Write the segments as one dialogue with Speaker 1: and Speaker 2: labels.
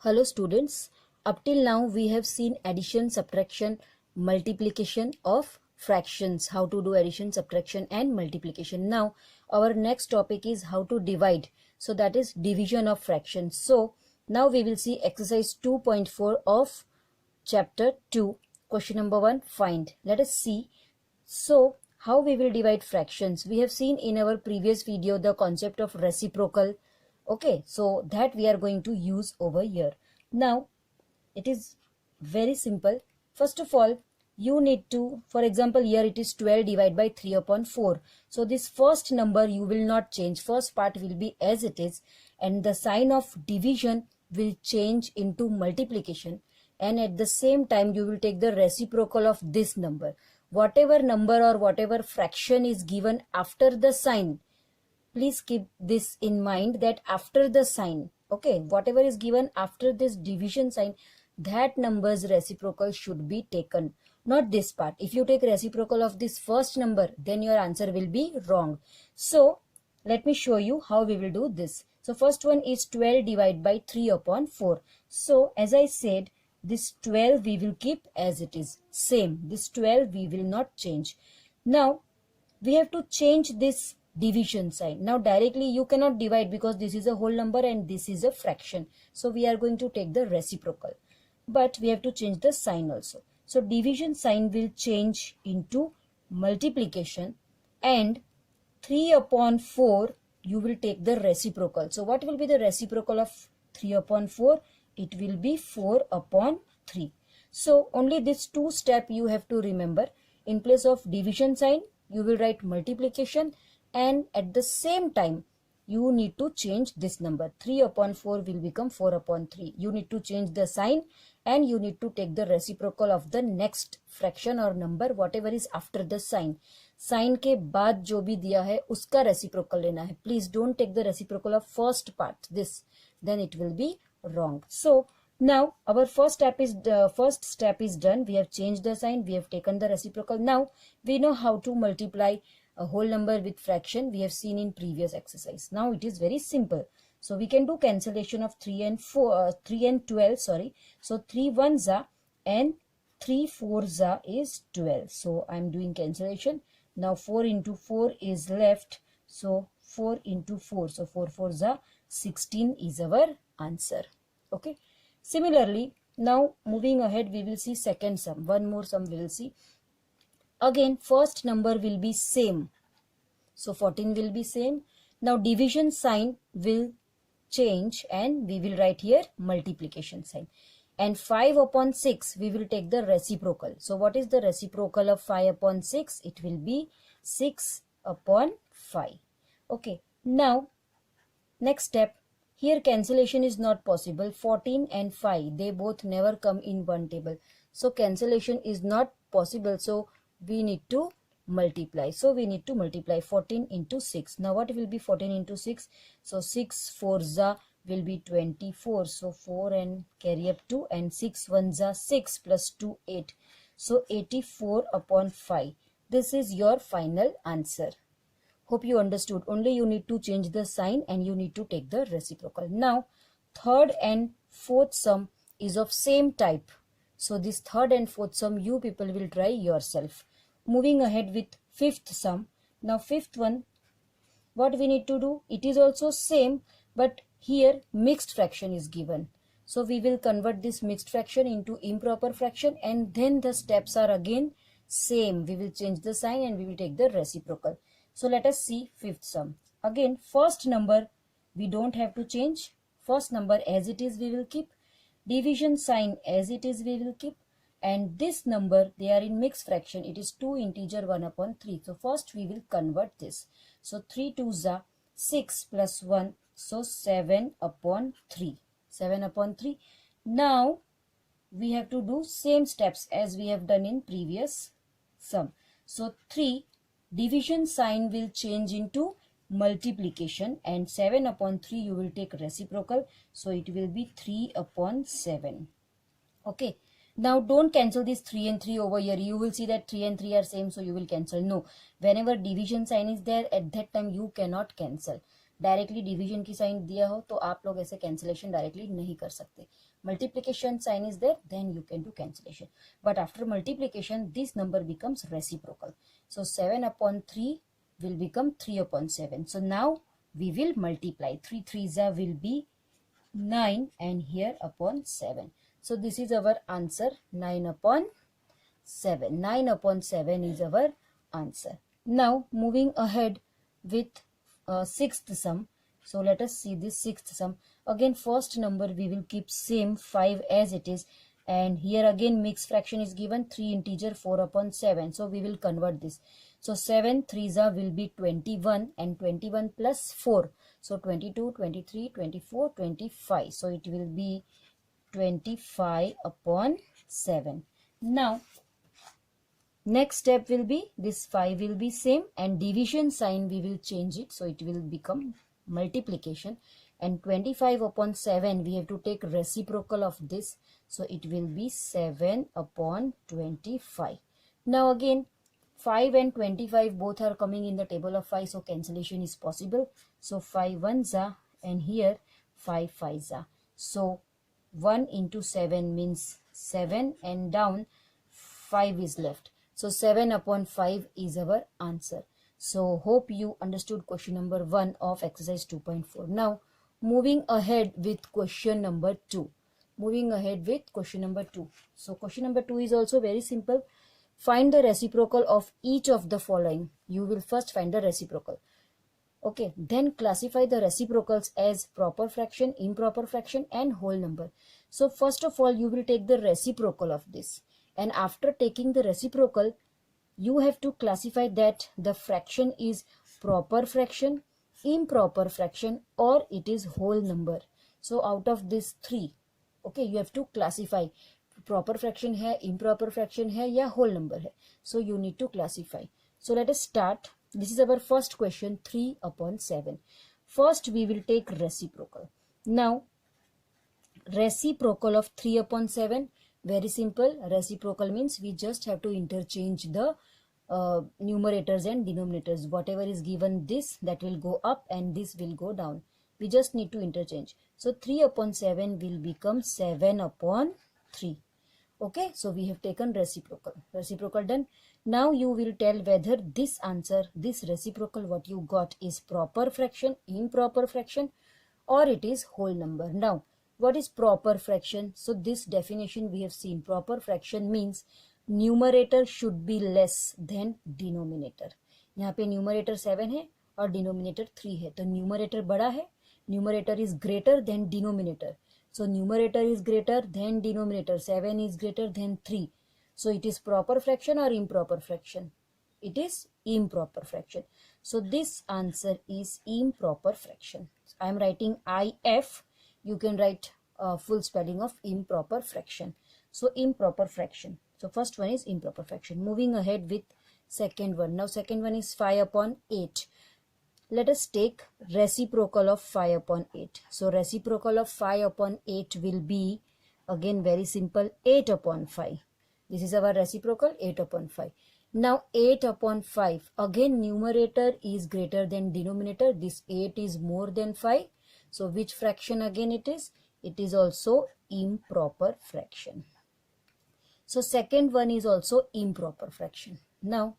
Speaker 1: Hello students, up till now we have seen addition, subtraction, multiplication of fractions, how to do addition, subtraction and multiplication. Now our next topic is how to divide, so that is division of fractions. So now we will see exercise 2.4 of chapter 2, question number 1, find. Let us see. So how we will divide fractions. We have seen in our previous video the concept of reciprocal. Okay, so that we are going to use over here. Now it is very simple. First of all, you need to, for example, here it is 12 divided by 3 upon 4. So this first number you will not change. First part will be as it is, and the sign of division will change into multiplication, and at the same time you will take the reciprocal of this number. Whatever number or whatever fraction is given after the sign, please keep this in mind that after the sign, okay, whatever is given after this division sign, that number's reciprocal should be taken, not this part. If you take reciprocal of this first number, then your answer will be wrong. So let me show you how we will do this. So first one is 12 divided by 3 upon 4. So as I said, this 12 we will keep as it is, same. This 12 we will not change. Now we have to change this division sign. Now directly you cannot divide because this is a whole number and this is a fraction. So we are going to take the reciprocal. But we have to change the sign also. So division sign will change into multiplication, and 3 upon 4 you will take the reciprocal. So what will be the reciprocal of 3 upon 4? It will be 4 upon 3. So only this two step you have to remember. In place of division sign, you will write multiplication, and at the same time you need to change this number. 3 upon 4 will become 4 upon 3. You need to change the sign and you need to take the reciprocal of the next fraction or number, whatever is after the sign. Sign के बाद जो भी दिया है उसका reciprocal लेना है. Please don't take the reciprocal of first part, this, then it will be wrong. So now our first step is done. We have changed the sign, we have taken the reciprocal. Now we know how to multiply a whole number with fraction. We have seen in previous exercise. Now it is very simple. So we can do cancellation of 3 and 12, sorry. So 3 ones are and 3 fours are is 12. So I am doing cancellation. Now 4 into 4 is left. So 4 into 4. So 4 fours are 16 is our answer. Okay. Similarly, now moving ahead, we will see second sum. One more sum we will see. Again, first number will be same. So 14 will be same. Now division sign will change and we will write here multiplication sign. And 5 upon 6, we will take the reciprocal. So what is the reciprocal of 5 upon 6? It will be 6 upon 5. Okay. Now, next step. Here cancellation is not possible. 14 and 5, they both never come in one table. So cancellation is not possible. So we need to multiply. So we need to multiply 14 into 6. Now what will be 14 into 6? So 6 fours will be 24. So 4 and carry up 2, and 6 ones are 6 plus 2 8. So 84 upon 5. This is your final answer. Hope you understood. Only you need to change the sign and you need to take the reciprocal. Now third and fourth sum is of same type. So this third and fourth sum you people will try yourself. Moving ahead with fifth sum. Now fifth one, what we need to do? It is also same, but here mixed fraction is given. So we will convert this mixed fraction into improper fraction, and then the steps are again same. We will change the sign and we will take the reciprocal. So let us see fifth sum. Again, first number we don't have to change. First number as it is we will keep. Division sign as it is we will keep. And this number, they are in mixed fraction. It is 2 integer 1 upon 3. So first we will convert this. So 3 twos are 6 plus 1. So 7 upon 3. 7 upon 3. Now we have to do same steps as we have done in previous sum. So 3 division sign will change into multiplication, and 7 upon 3 you will take reciprocal. So it will be 3 upon 7. Okay. Now don't cancel this 3 and 3 over here. You will see that 3 and 3 are same, so you will cancel. No. Whenever division sign is there, at that time you cannot cancel. Directly division की sign दिया हो तो आप लोग ऐसे cancellation directly नहीं कर सकते. Multiplication sign is there, then you can do cancellation. But after multiplication, this number becomes reciprocal. So 7 upon 3 will become 3 upon 7. So now we will multiply. 3 3s will be 9 and here upon 7. So this is our answer, 9 upon 7. 9 upon 7 is our answer. Now moving ahead with sixth sum. So let us see this sixth sum. Again first number we will keep same 5 as it is, and here again mixed fraction is given, 3 integer 4 upon 7. So we will convert this. So 7 3s will be 21 and 21 plus 4. So 22, 23, 24, 25. So it will be 25 upon 7. Now next step will be this 5 will be same and division sign we will change it. So it will become multiplication, and 25 upon 7 we have to take reciprocal of this. So it will be 7 upon 25. Now again 5 and 25 both are coming in the table of 5, so cancellation is possible. So 5 ones are and here 5 5s are. So 1 into 7 means 7 and down 5 is left. So 7 upon 5 is our answer. So hope you understood question number 1 of exercise 2.4. Now moving ahead with question number 2. Moving ahead with question number 2. So question number 2 is also very simple. Find the reciprocal of each of the following. You will first find the reciprocal. Okay, then classify the reciprocals as proper fraction, improper fraction and whole number. So first of all you will take the reciprocal of this, and after taking the reciprocal you have to classify that the fraction is proper fraction, improper fraction or it is whole number. So out of these three, okay, you have to classify proper fraction hai, improper fraction hai ya whole number hai. So you need to classify. So let us start. This is our first question, 3 upon 7. First we will take reciprocal. Now reciprocal of 3 upon 7, very simple. Reciprocal means we just have to interchange the numerators and denominators. Whatever is given this, that will go up and this will go down. We just need to interchange. So 3 upon 7 will become 7 upon 3. Okay, so we have taken reciprocal. Reciprocal done. Now you will tell whether this answer, this reciprocal what you got is proper fraction, improper fraction or it is whole number. Now what is proper fraction? So this definition we have seen. Proper fraction means numerator should be less than denominator. यहाँ पे numerator 7 है और denominator 3 है, तो numerator बड़ा है, numerator is greater than denominator. So numerator is greater than denominator, 7 is greater than 3. So it is proper fraction or improper fraction? It is improper fraction. So this answer is improper fraction. I am writing IF. You can write full spelling of improper fraction. So improper fraction. So first one is improper fraction. Moving ahead with second one. Now second one is 5 upon 8. Let us take reciprocal of 5 upon 8. So reciprocal of 5 upon 8 will be, again very simple, 8 upon 5. This is our reciprocal, 8 upon 5. Now 8 upon 5, again numerator is greater than denominator. This 8 is more than 5. So which fraction again it is? It is also improper fraction. So second one is also improper fraction. Now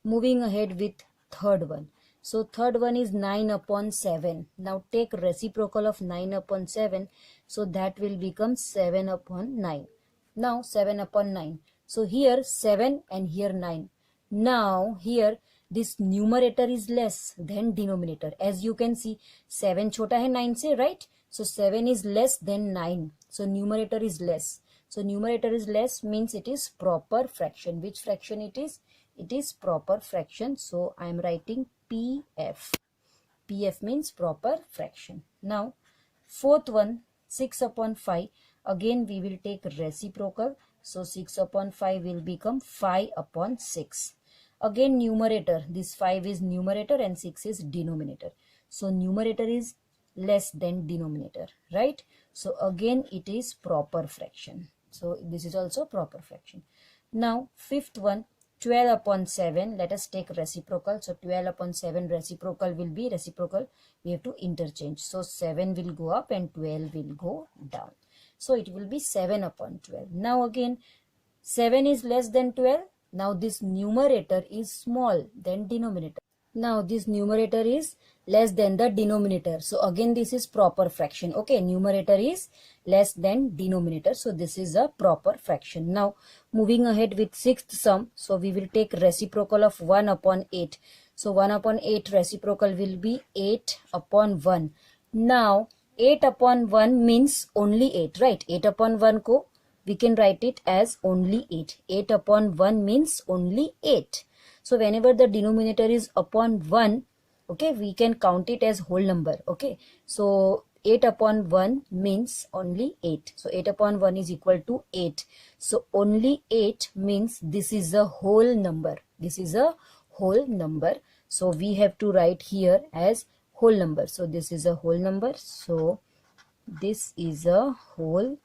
Speaker 1: moving ahead with third one. So third one is 9 upon 7. Now take reciprocal of 9 upon 7. So that will become 7 upon 9. Now 7 upon 9. So here 7 and here 9. Now here this numerator is less than denominator. As you can see, 7 chota hai 9 se, right? So 7 is less than 9. So numerator is less. So numerator is less means it is proper fraction. Which fraction it is? It is proper fraction. So I am writing PF. PF means proper fraction. Now fourth one, 6 upon 5. Again we will take reciprocal. So 6 upon 5 will become 5 upon 6. Again numerator, this 5 is numerator and 6 is denominator. So numerator is less than denominator, right? So again it is proper fraction. So this is also proper fraction. Now fifth one, 12 upon 7, let us take reciprocal. So 12 upon 7 reciprocal will be reciprocal. We have to interchange. So 7 will go up and 12 will go down. So it will be 7 upon 12. Now again, 7 is less than 12. Now this numerator is small than denominator. Now this numerator is less than the denominator. So again this is proper fraction. Okay, numerator is less than denominator. So this is a proper fraction. Now moving ahead with sixth sum. So we will take reciprocal of 1 upon 8. So 1 upon 8 reciprocal will be 8 upon 1. Now 8 upon 1 means only 8, right? 8 upon 1 ko we can write it as only 8. 8 upon 1 means only 8. So whenever the denominator is upon 1, okay, we can count it as whole number. Okay, so 8 upon 1 means only 8. So 8 upon 1 is equal to 8. So only 8 means this is a whole number. This is a whole number. So we have to write here as whole number. So this is a whole number. So this is a whole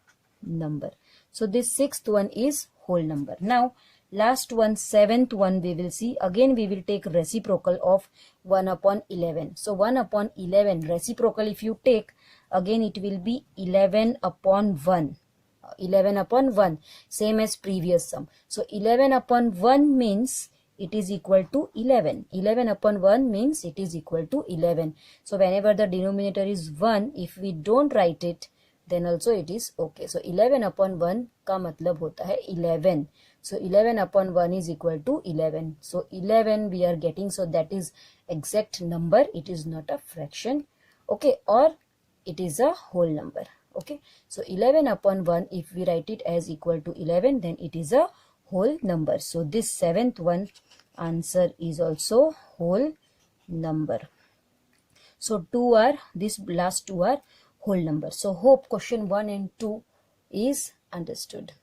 Speaker 1: number. So this sixth one is whole number. Now last one, seventh one, we will see. Again we will take reciprocal of 1 upon 11. So 1 upon 11 reciprocal if you take, again it will be 11 upon 1. 11 upon 1, same as previous sum. So 11 upon 1 means it is equal to 11. 11 upon 1 means it is equal to 11. So whenever the denominator is 1, if we don't write it, then also it is okay. So 11 upon 1 का मतलब होता है 11. So 11 upon 1 is equal to 11. So 11 we are getting. So that is exact number. It is not a fraction. Okay, or it is a whole number. Okay, so 11 upon 1, if we write it as equal to 11, then it is a whole number. So this seventh one answer is also whole number. So these last two are whole number. So hope question 1 and 2 is understood.